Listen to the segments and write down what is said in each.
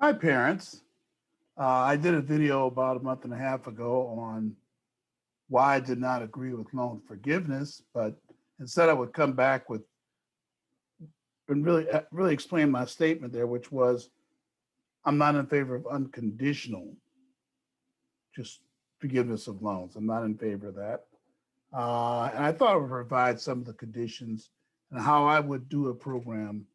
Hi, parents. I did a video about a month and a half ago on why I did not agree with loan forgiveness, but instead I would come back with and really explain my statement there, which was I'm not in favor of unconditional just forgiveness of loans. I'm not in favor of that. And I thought I would provide some of the conditions and how I would do a program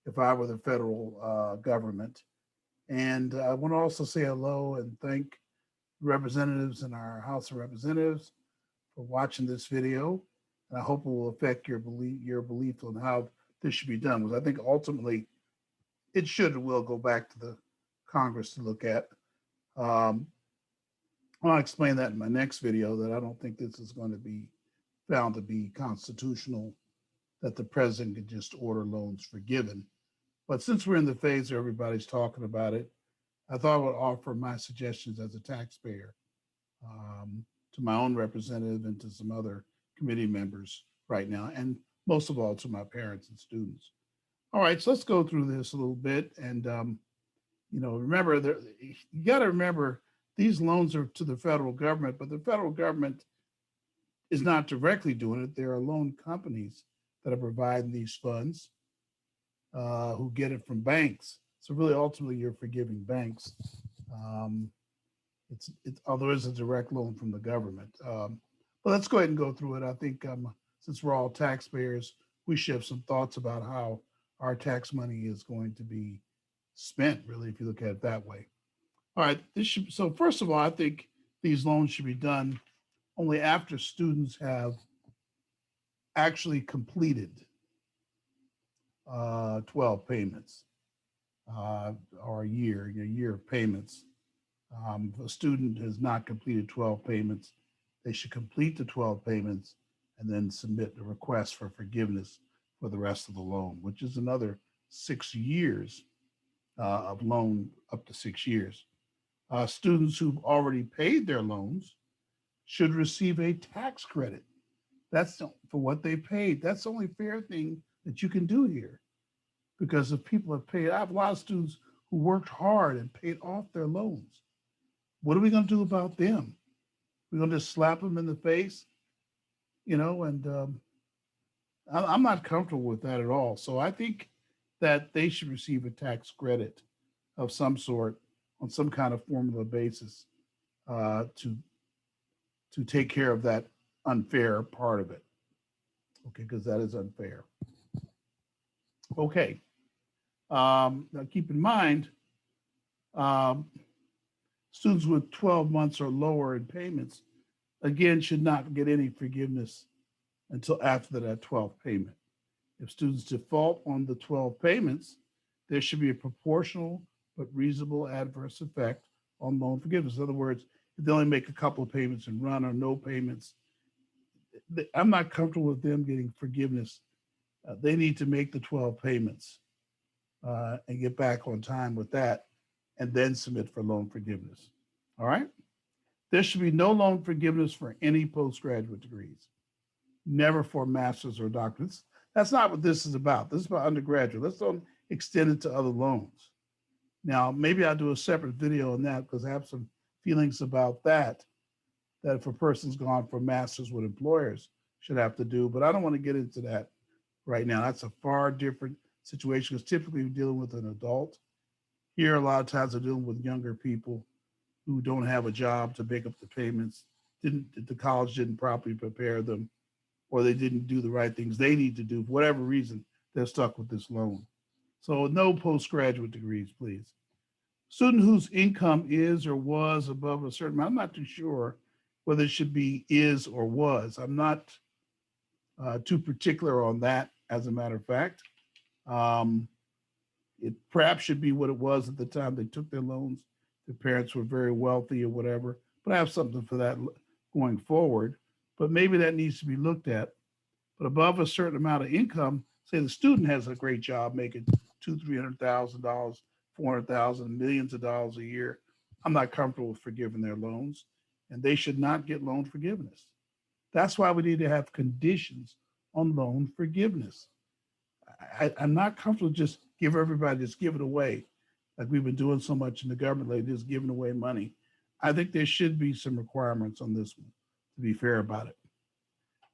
if I were the federal government. And I want to also say hello and thank representatives in our House of Representatives for watching this video. And I hope it will affect your belief on how this should be done. Because I think ultimately it should and will go back to the Congress to look at. Um, I'll explain that in my next video that I don't think this is going to be found to be constitutional, that the president could just order loans forgiven. But since we're in the phase where everybody's talking about it, I thought I would offer my suggestions as a taxpayer to my own representative and to some other committee members right now, and most of all to my parents and students. All right, so let's go through this a little bit. And, remember, you got to remember these loans are to the federal government, but the federal government is not directly doing it. There are loan companies that are providing these funds who get it from banks. So really, ultimately, you're forgiving banks. Um, although it's a direct loan from the government. But let's go ahead and go through it. I think since we're all taxpayers, we should have some thoughts about how our tax money is going to be spent. Really, if you look at it that way. All right. So first of all, I think these loans should be done only after students have actually completed 12 payments or a year of payments. If a student has not completed 12 payments, they should complete the 12 payments and then submit a request for forgiveness for the rest of the loan, which is another 6 years of loan, up to 6 years. Students who've already paid their loans should receive a tax credit. That's for what they paid. That's the only fair thing that you can do here. Because if people have paid, I have a lot of students who worked hard and paid off their loans. What are we going to do about them? We're going to just slap them in the face, and I'm not comfortable with that at all. So I think that they should receive a tax credit of some sort on some kind of formula basis to take care of that unfair part of it. Okay, because that is unfair. Okay. Now keep in mind, um, students with 12 months or lower in payments, again, should not get any forgiveness until after that 12th payment. If students default on the 12 payments, there should be a proportional but reasonable adverse effect on loan forgiveness. In other words, if they only make a couple of payments and run or no payments, I'm not comfortable with them getting forgiveness. They need to make the 12 payments and get back on time with that and then submit for loan forgiveness. All right? There should be no loan forgiveness for any postgraduate degrees, never for master's or doctorates. That's not what this is about. This is about undergraduate. Let's don't extend it to other loans. Now, maybe I'll do a separate video on that because I have some feelings about that, that if a person's gone for master's, what employers should have to do. But I don't want to get into that right now. That's a far different situation because typically we're dealing with an adult. Here, a lot of times, we're dealing with younger people who don't have a job to make up the payments. The college didn't properly prepare them, or they didn't do the right things they need to do for whatever reason. They're stuck with this loan. So no postgraduate degrees, please. Student whose income is or was above a certain amount. I'm not too sure whether it should be is or was. I'm not too particular on that, as a matter of fact. Um, it perhaps should be what it was at the time they took their loans. Their parents were very wealthy or whatever, but I have something for that going forward. But maybe that needs to be looked at. But above a certain amount of income, say the student has a great job making $200,000, $300,000, $400,000, millions of dollars a year. I'm not comfortable with forgiving their loans, and they should not get loan forgiveness. That's why we need to have conditions on loan forgiveness. I'm not comfortable just give it away. like we've been doing so much in the government lately, just giving away money. I think there should be some requirements on this one to be fair about it.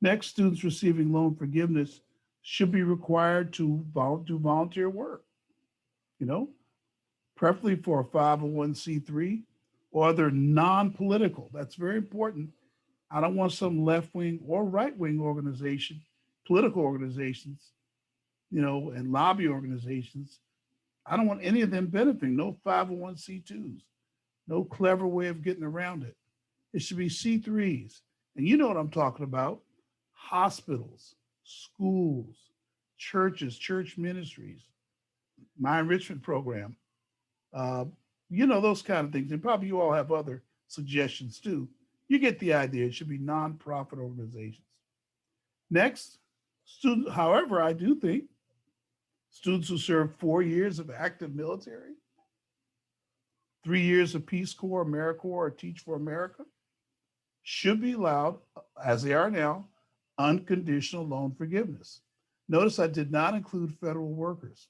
Next, students receiving loan forgiveness should be required to do volunteer work, you know, preferably for a 501c3 or other non-political. That's very important. I don't want some left-wing or right-wing organization, political organizations, and lobby organizations. I don't want any of them benefiting. No 501c2s, no clever way of getting around it. It should be C3s. And you know what I'm talking about: hospitals, schools, churches, church ministries, my enrichment program, uh, those kind of things. And probably you all have other suggestions too. You get the idea. It should be nonprofit organizations. Next, however, I do think students who serve 4 years of active military, 3 years of Peace Corps, AmeriCorps, or Teach for America should be allowed, as they are now, unconditional loan forgiveness. Notice I did not include federal workers.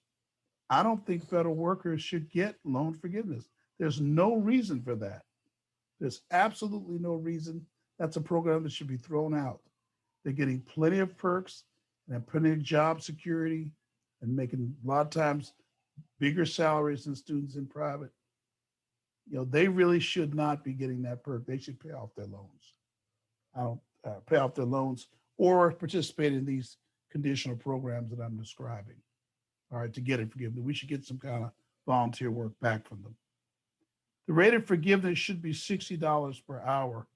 I don't think federal workers should get loan forgiveness. There's no reason for that. There's absolutely no reason. That's a program that should be thrown out. They're getting plenty of perks and plenty of job security and making a lot of times bigger salaries than students in private. They really should not be getting that perk. They should pay off their loans. I don't pay off their loans or participate in these conditional programs that I'm describing. All right, to get it forgiven. We should get some kind of volunteer work back from them. The rate of forgiveness should be $60 per hour,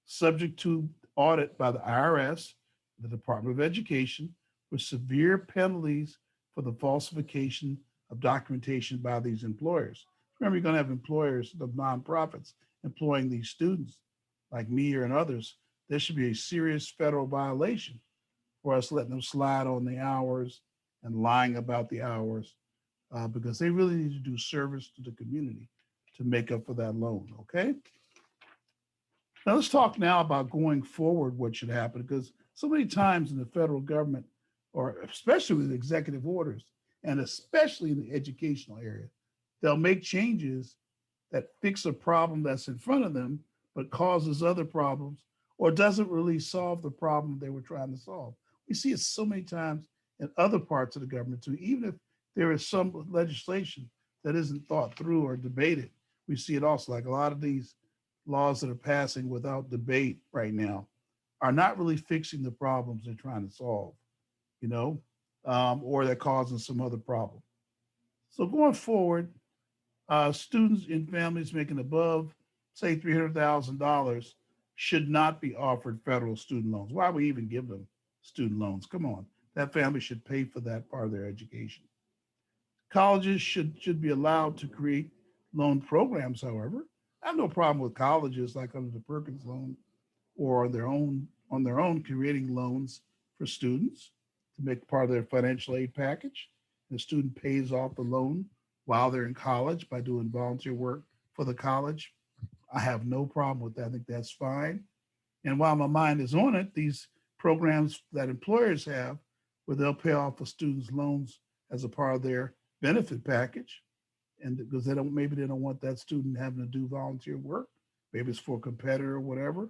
subject to audit by the IRS, the Department of Education, with severe penalties for the falsification of documentation by these employers. Remember, you're going to have employers, the nonprofits, employing these students like me or and others. There should be a serious federal violation for us letting them slide on the hours and lying about the hours because they really need to do service to the community to make up for that loan, okay? Now let's talk now about going forward, what should happen, because so many times in the federal government, or especially with executive orders, and especially in the educational area, they'll make changes that fix a problem that's in front of them, but causes other problems or doesn't really solve the problem they were trying to solve. We see it so many times in other parts of the government too, even if there is some legislation that isn't thought through or debated. We see it also, like a lot of these laws that are passing without debate right now are not really fixing the problems they're trying to solve, you know, or they're causing some other problem. So going forward, students in families making above, say, $300,000 should not be offered federal student loans. Why would we even give them student loans? Come on, that family should pay for that part of their education. Colleges should be allowed to create loan programs, however. I have no problem with colleges like under the Perkins loan or on their own creating loans for students to make part of their financial aid package. The student pays off the loan while they're in college by doing volunteer work for the college. I have no problem with that. I think that's fine. And while my mind is on it, these programs that employers have where they'll pay off a student's loans as a part of their benefit package, and because they don't want that student having to do volunteer work, maybe it's for a competitor or whatever.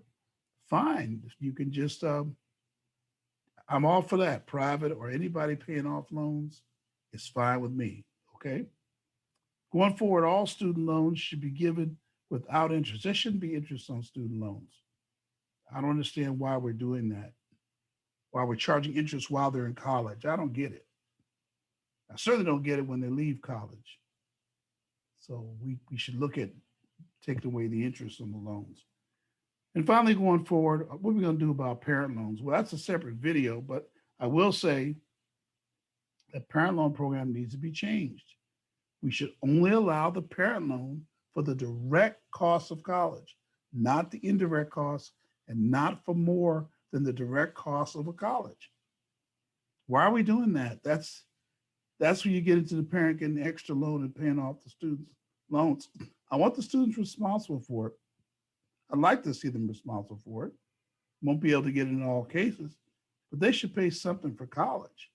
Fine, you can just. I'm all for that. Private or anybody paying off loans is fine with me. Okay. Going forward, all student loans should be given without interest. There shouldn't be interest on student loans. I don't understand why we're doing that. Why we're charging interest while they're in college. I don't get it. I certainly don't get it when they leave college. So we should look at taking away the interest on the loans. And finally, going forward, what are we going to do about parent loans? Well, that's a separate video, but I will say that parent loan program needs to be changed. We should only allow the parent loan for the direct cost of college, not the indirect costs, and not for more than the direct cost of a college. Why are we doing that? That's where you get into the parent getting the extra loan and paying off the students' loans. I want the students responsible for it. I'd like to see them responsible for it. Won't be able to get it in all cases, but they should pay something for college.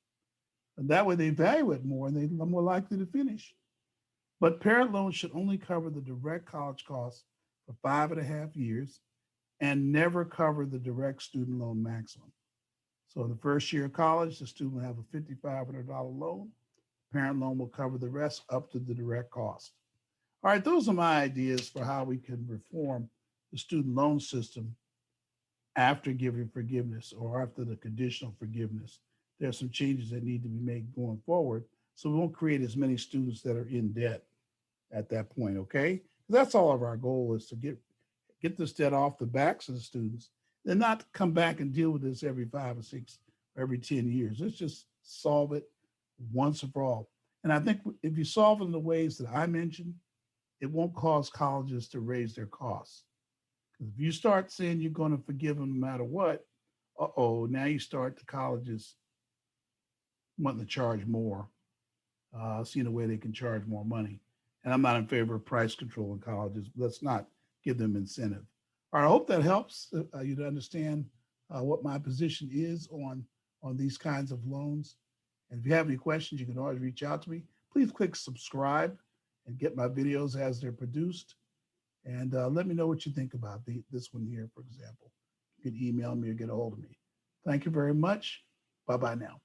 And that way they value it more and they're more likely to finish. But parent loans should only cover the direct college costs for 5.5 years and never cover the direct student loan maximum. So in the first year of college, the student will have a $5,500 loan. Parent loan will cover the rest up to the direct cost. All right, those are my ideas for how we can reform the student loan system after giving forgiveness or after the conditional forgiveness. There are some changes that need to be made going forward so we won't create as many students that are in debt at that point, okay? That's all of our goal is to get this debt off the backs of the students, then not come back and deal with this every 5 or 6 or every 10 years. Let's just solve it once and for all. And I think if you solve it in the ways that I mentioned, it won't cause colleges to raise their costs. Because if you start saying you're going to forgive them no matter what, now you start the colleges wanting to charge more, seeing a way they can charge more money. And I'm not in favor of price control in colleges. Let's not give them incentive. All right, I hope that helps you to understand what my position is on these kinds of loans. And if you have any questions, you can always reach out to me. Please click subscribe and get my videos as they're produced. And let me know what you think about this one here, for example. You can email me or get a hold of me. Thank you very much. Bye bye now.